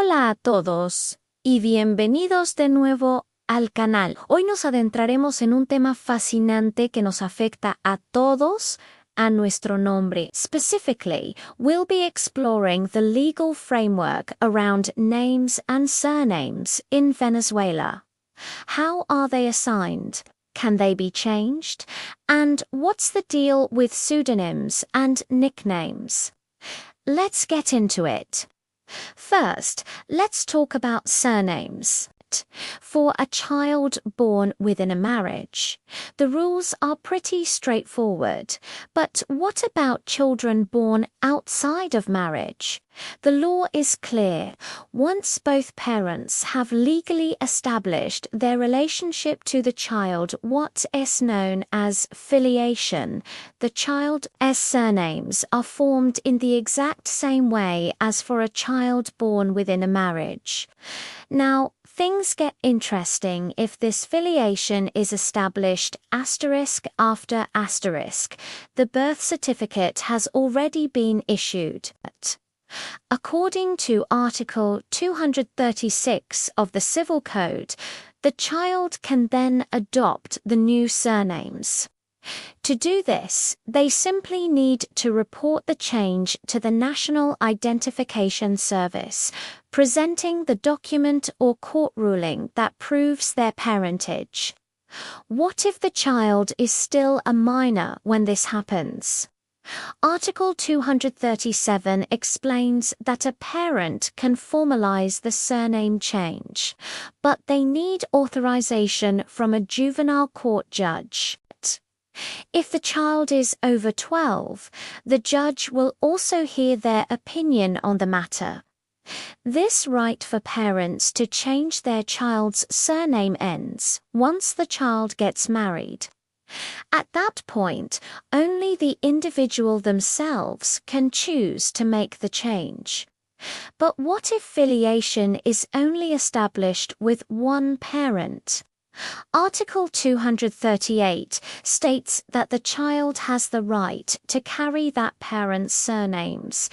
Hola a todos y bienvenidos de nuevo al canal. Hoy nos adentraremos en un tema fascinante que nos afecta a todos, a nuestro nombre. Specifically, we'll be exploring the legal framework around names and surnames in Venezuela. How are they assigned? Can they be changed? And what's the deal with pseudonyms and nicknames? Let's get into it. First, let's talk about surnames. For a child born within a marriage, the rules are pretty straightforward. But what about children born outside of marriage? The law is clear. Once both parents have legally established their relationship to the child, what is known as filiation, the child's surnames are formed in the exact same way as for a child born within a marriage. Now, things get interesting if this filiation is established asterisk after asterisk. The birth certificate has already been issued. According to Article 236 of the Civil Code, the child can then adopt the new surnames. To do this, they simply need to report the change to the National Identification Service, presenting the document or court ruling that proves their parentage. What if the child is still a minor when this happens? Article 237 explains that a parent can formalize the surname change, but they need authorization from a juvenile court judge. If the child is over 12, the judge will also hear their opinion on the matter. This right for parents to change their child's surname ends once the child gets married. At that point, only the individual themselves can choose to make the change. But what if filiation is only established with one parent? Article 238 states that the child has the right to carry that parent's surnames.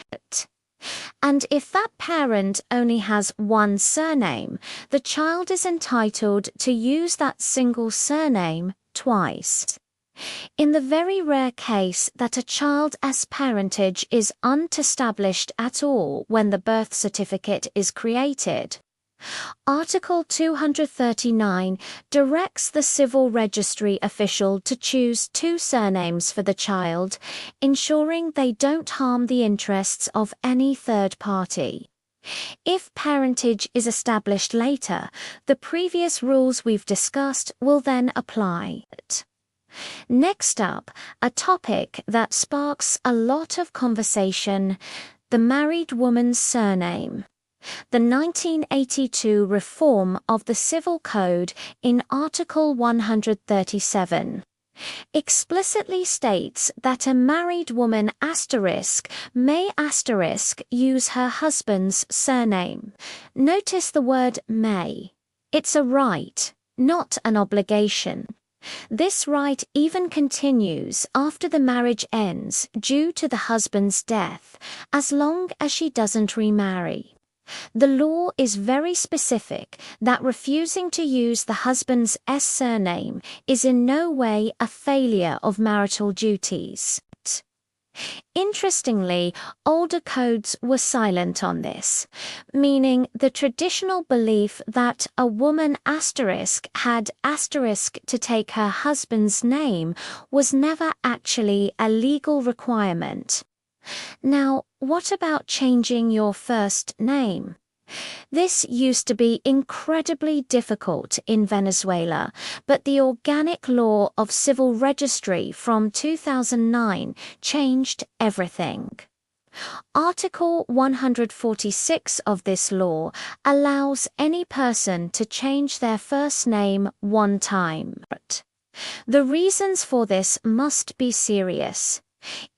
And if that parent only has one surname, the child is entitled to use that single surname twice. In the very rare case that a child's parentage is unestablished at all when the birth certificate is created, Article 239 directs the civil registry official to choose two surnames for the child, ensuring they don't harm the interests of any third party. If parentage is established later, the previous rules we've discussed will then apply. Next up, a topic that sparks a lot of conversation: the married woman's surname. The 1982 reform of the Civil Code in Article 137 explicitly states that a married woman may use her husband's surname. Notice the word may. It's a right, not an obligation. This right even continues after the marriage ends due to the husband's death, as long as she doesn't remarry. The law is very specific that refusing to use the husband's surname is in no way a failure of marital duties. Interestingly, older codes were silent on this, meaning the traditional belief that a woman had to take her husband's name was never actually a legal requirement. Now, what about changing your first name? This used to be incredibly difficult in Venezuela, but the Organic Law of Civil Registry from 2009 changed everything. Article 146 of this law allows any person to change their first name one time. The reasons for this must be serious.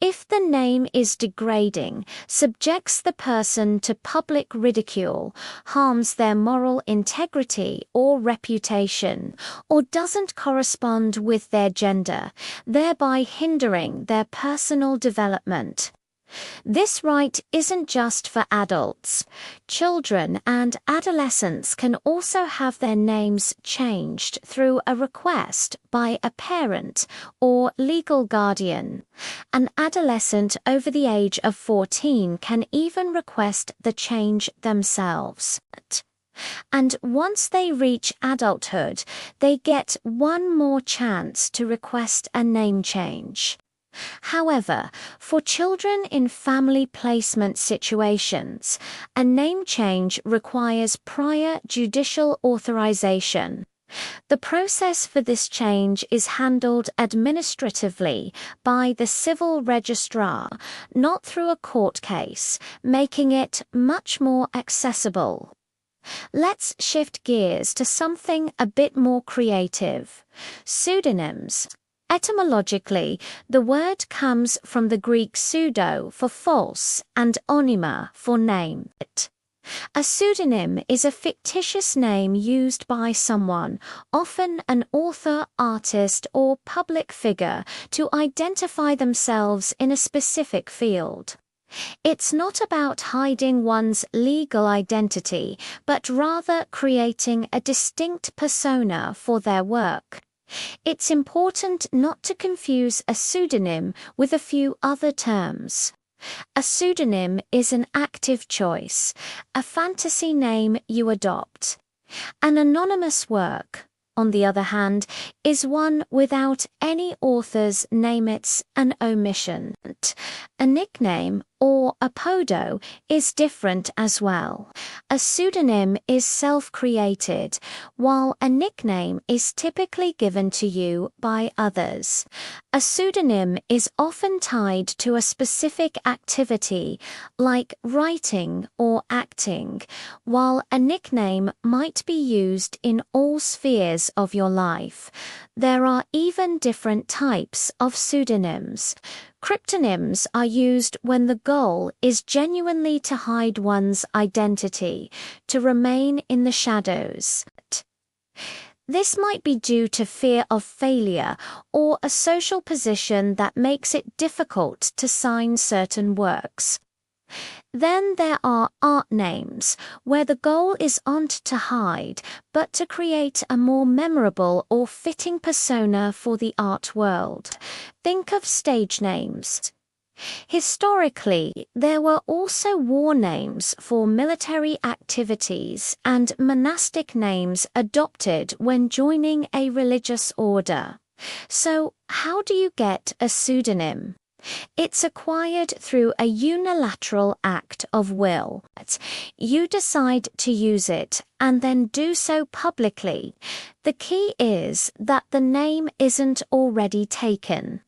If the name is degrading, subjects the person to public ridicule, harms their moral integrity or reputation, or doesn't correspond with their gender, thereby hindering their personal development. This right isn't just for adults. Children and adolescents can also have their names changed through a request by a parent or legal guardian. An adolescent over the age of 14 can even request the change themselves. And once they reach adulthood, they get one more chance to request a name change. However, for children in family placement situations, a name change requires prior judicial authorization. The process for this change is handled administratively by the civil registrar, not through a court case, making it much more accessible. Let's shift gears to something a bit more creative: pseudonyms. Etymologically, the word comes from the Greek pseudo for false and onyma for name. A pseudonym is a fictitious name used by someone, often an author, artist, or public figure, to identify themselves in a specific field. It's not about hiding one's legal identity, but rather creating a distinct persona for their work. It's important not to confuse a pseudonym with a few other terms. A pseudonym is an active choice, a fantasy name you adopt. An anonymous work, on the other hand, is one without any author's name. It's an omission. A nickname, or a pseudo, is different as well. A pseudonym is self-created, while a nickname is typically given to you by others. A pseudonym is often tied to a specific activity, like writing or acting, while a nickname might be used in all spheres of your life. There are even different types of pseudonyms. Cryptonyms are used when the goal is genuinely to hide one's identity, to remain in the shadows. This might be due to fear of failure or a social position that makes it difficult to sign certain works. Then there are art names, where the goal isn't to hide, but to create a more memorable or fitting persona for the art world. Think of stage names. Historically, there were also war names for military activities and monastic names adopted when joining a religious order. So, how do you get a pseudonym? It's acquired through a unilateral act of will. You decide to use it and then do so publicly. The key is that the name isn't already taken.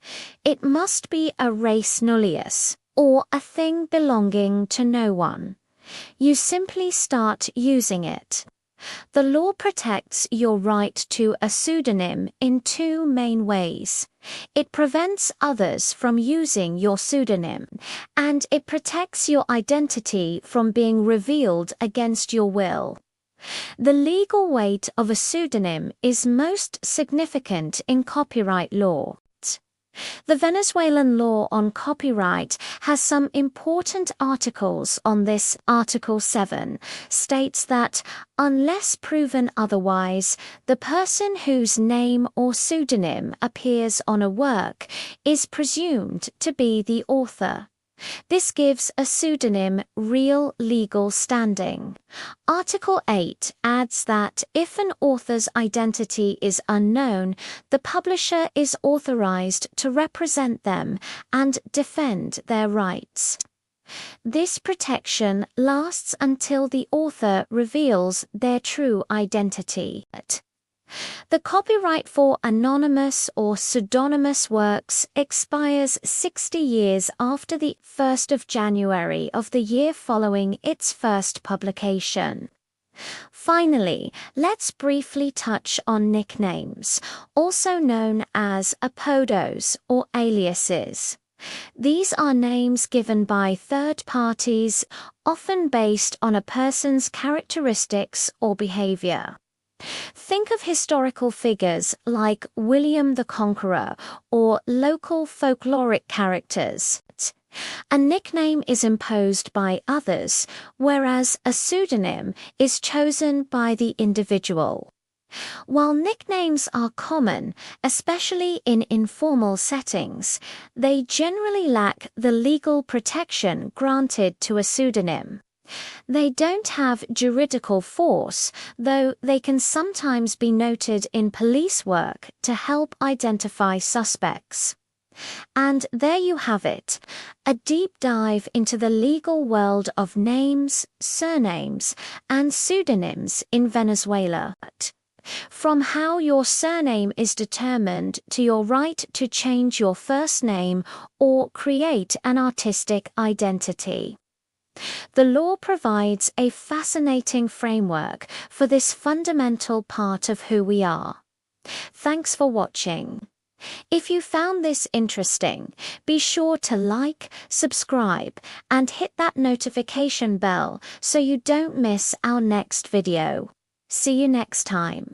It must be a res nullius, or a thing belonging to no one. You simply start using it. The law protects your right to a pseudonym in two main ways. It prevents others from using your pseudonym, and it protects your identity from being revealed against your will. The legal weight of a pseudonym is most significant in copyright law. The Venezuelan law on copyright has some important articles on this. Article 7 states that, unless proven otherwise, the person whose name or pseudonym appears on a work is presumed to be the author. This gives a pseudonym real legal standing. Article 8 adds that if an author's identity is unknown, the publisher is authorized to represent them and defend their rights. This protection lasts until the author reveals their true identity. The copyright for anonymous or pseudonymous works expires 60 years after the 1st of January of the year following its first publication. Finally, let's briefly touch on nicknames, also known as apodos or aliases. These are names given by third parties, often based on a person's characteristics or behavior. Think of historical figures like William the Conqueror or local folkloric characters. A nickname is imposed by others, whereas a pseudonym is chosen by the individual. While nicknames are common, especially in informal settings, they generally lack the legal protection granted to a pseudonym. They don't have juridical force, though they can sometimes be noted in police work to help identify suspects. And there you have it, a deep dive into the legal world of names, surnames, and pseudonyms in Venezuela. From how your surname is determined to your right to change your first name or create an artistic identity. The law provides a fascinating framework for this fundamental part of who we are. Thanks for watching. If you found this interesting, be sure to like, subscribe, and hit that notification bell so you don't miss our next video. See you next time.